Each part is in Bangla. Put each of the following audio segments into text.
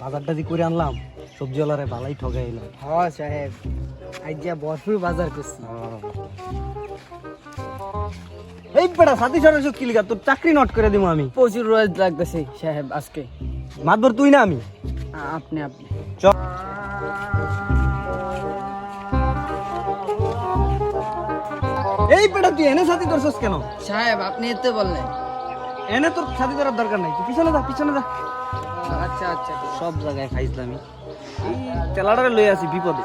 বাজারটা যে করে আনলাম সবজিওয়ালারে ভালাই ঠগাইলাম। হ্যাঁ সাহেব, আজ যা ভরপুর বাজার করছি। এই বেটা সাথী সরাসরি কি লিখা তোর চাকরি নট করে দিব আমি। প্রচুর রোজ লাগতেছে সাহেব আজকে। মাতবর তুই না আমি? আপনি আপনি চল। এই বেটা তুই এনে সাথী করছস কেন? সাহেব আপনি এতে বললেন। এনে তোর সাথী করার দরকার নাই, তুই পিছনে যা পিছনে যা। আচ্ছা আচ্ছা সব জায়গায় খাইছিলাম এই তেলাটারে লই আসি বিপদে।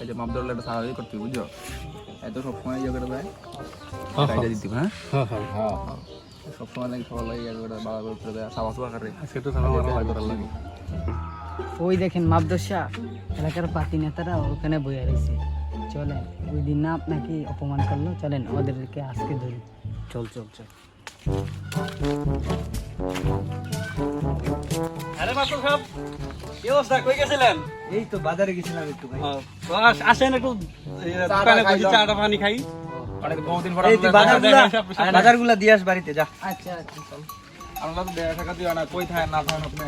এই যে মাপদরলে একটা সারাই করতে বুঝছো, এত সবসময় ইয়ে করে দেয় কাইটা দিতে। হ্যাঁ হ্যাঁ সবসময় লাগে সবার লাগে ইয়ে করে বাবা করে দেয় সাবাস বাকারে আজকে তো সারা করার লাগে। ওই দেখেন মাপদশা এলাকার পার্টি নেতারা ওখানে বইয়া রয়েছে। চলেন, ওই দিন না আপনাকে অপমান করলো, চলেন ওদেরকে আজকে ধরি। চল চল চল। আরে মাস্টার সাহেব, কি অবস্থা? কই গেছিলেন? এই তো বাজারে গেছিলাম একটু ভাই। আসেন একটু দোকানে বসে চাটা পানি খাই। অনেক বহুদিন পর এই তুই বাজারগুলা দিয়ে আস বাড়িতে যা। আচ্ছা আচ্ছা চল। আমরা তো দেখা টাকা দিও না, কই থাকেন না থাকেন আপনি।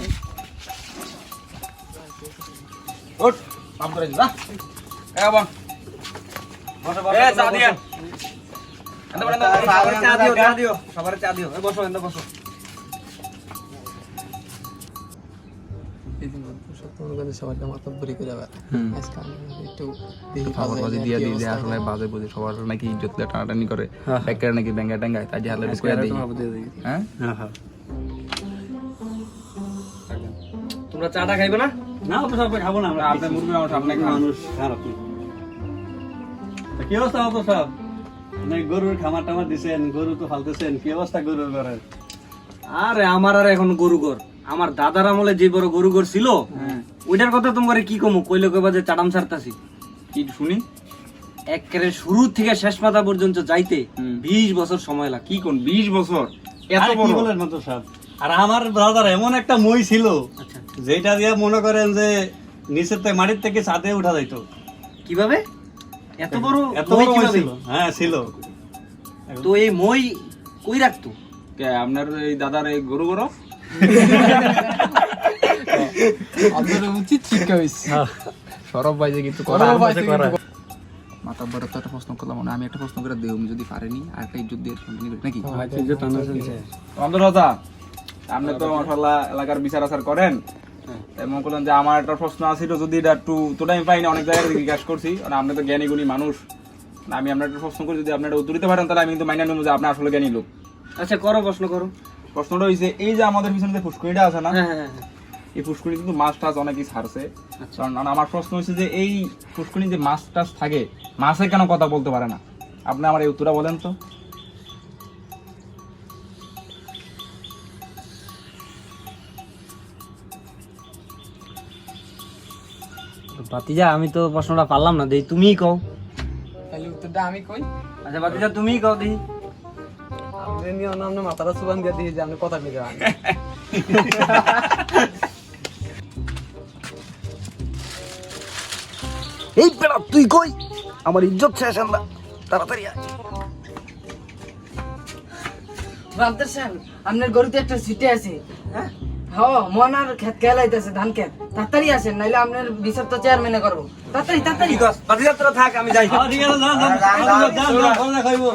ওঠ কাম করে যা এ বাবা বসো বসো। এ চা দিয়া এন্ড বড় চা দিও চা দিও সবার চা দিও। বসো এন্ড বসো। সবাইকে মাথা বুড়ি করে আবার আজকে একটু খবর বাজি দিয়া দিই যে আসলে বাজে বুঝে সবার নাকি ইজ্জত লে টানাটানি করে ব্যাংকের নাকি ব্যাংকে টাঙ্গায় তাই হালে ঢুকিয়ে দিই। হ্যাঁ হ্যাঁ তোমরা চাটা খাইবে না? না তো সব খাবো না আমরা। আপনি মুরগি আমার সামনে খান। মানুষ খারাপ না। তা কি অবস্থা তো সব? মানে গরুর খামার টামার দিছেন, গরু তো ফালতেছেন, কি অবস্থা গরুর ঘরের? আরে আমার আর এখন গরু ঘর, আমার দাদার আমলে যে বড় গরু ঘর ছিল ওইটার কথা তোমার কি কমু, কইলে কইবা যে চাটাম ছাড়তাছি। কি শুনি একেবারে শুরু থেকে শেষ মাথা পর্যন্ত যাইতে 20 বছর সময় লাগে। কি কোন 20 বছর এত আরে কি বড়? বলেন মাস্টার সাহেব? আর আমার ব্রাদার এমন একটা মই ছিল আচ্ছা যেটা দিয়ে মনে করেন যে নিচের থেকে মাটির থেকে ছাদে উঠা যাইতো। কিভাবে এত বড় এত মই বড় মই কিভাবে? ছিল। হ্যাঁ ছিল। তো এই মই কই রাখতো? কে আপনার এই দাদার এই গরু গরু আপনার উচিত শিক্ষা হইছে সরব ভাই যে কিন্তু মাথা বড় তো একটা প্রশ্ন করলাম না, আমি একটা প্রশ্ন করে দেব যদি পারেনি আর একটা ইজ্জত দিয়ে শুনতে নিবে নাকি? আমাদের রাজা আপনি তো মাশাআল্লাহ এলাকার বিচার আচার করেন, এমন করলেন যে আমার একটা প্রশ্ন আছিল যদি এটা একটু তোটা আমি পাই না, অনেক জায়গায় জিজ্ঞাসা করছি, কারণ আপনি তো জ্ঞানী গুণী মানুষ, আমি আপনার একটা প্রশ্ন করি যদি আপনি এটা উত্তর দিতে পারেন তাহলে আমি কিন্তু মাইনা নেব যে আপনি আসলে জ্ঞানী লোক। আচ্ছা করো, প্রশ্ন করো। প্রশ্নটা হইছে এই যে আমাদের পিছনে যে ফুসকুনিটা আছে না, হ্যাঁ হ্যাঁ হ্যাঁ। এই ফুসকুনি কিন্তু মাছ টাছ অনেকই ছাড়ছে, কারণ আমার প্রশ্ন হচ্ছে যে এই ফুসকুনি যে মাছ টাছ থাকে মাছে কেন কথা বলতে পারে না? আপনি আমার এই উত্তরটা বলেন তো। বাতিজা আমি তো প্রশ্নটা পারলাম না, দেই তুমিই কও। তাহলে উত্তরটা আমি কই। আচ্ছা বাতিজা তুমিই কও দেই। আপনি নিয়ে নাম মাথাটা সুবান দিয়ে দিয়ে যে আপনি কথা কই যান। এই বেড়া তুই কই, আমার ইজ্জত শেষ আমরা, তাড়াতাড়ি আয়। রামদার সাহেব আপনার গরুতে একটা সিটে আছে। হ্যাঁ হ্যাঁ মনার ক্ষেত খেলাইতেছে ধান ক্ষেত, তাড়াতাড়ি আসেন নাইলে আপনার বিচার তো চেয়ারম্যানে করবো। তাড়াতাড়ি তাড়াতাড়ি বাতিজা তোরা থাক, আমি যাই। ঠিক আছে, যান, যান, যান, যান, যান, যান, খাইবো।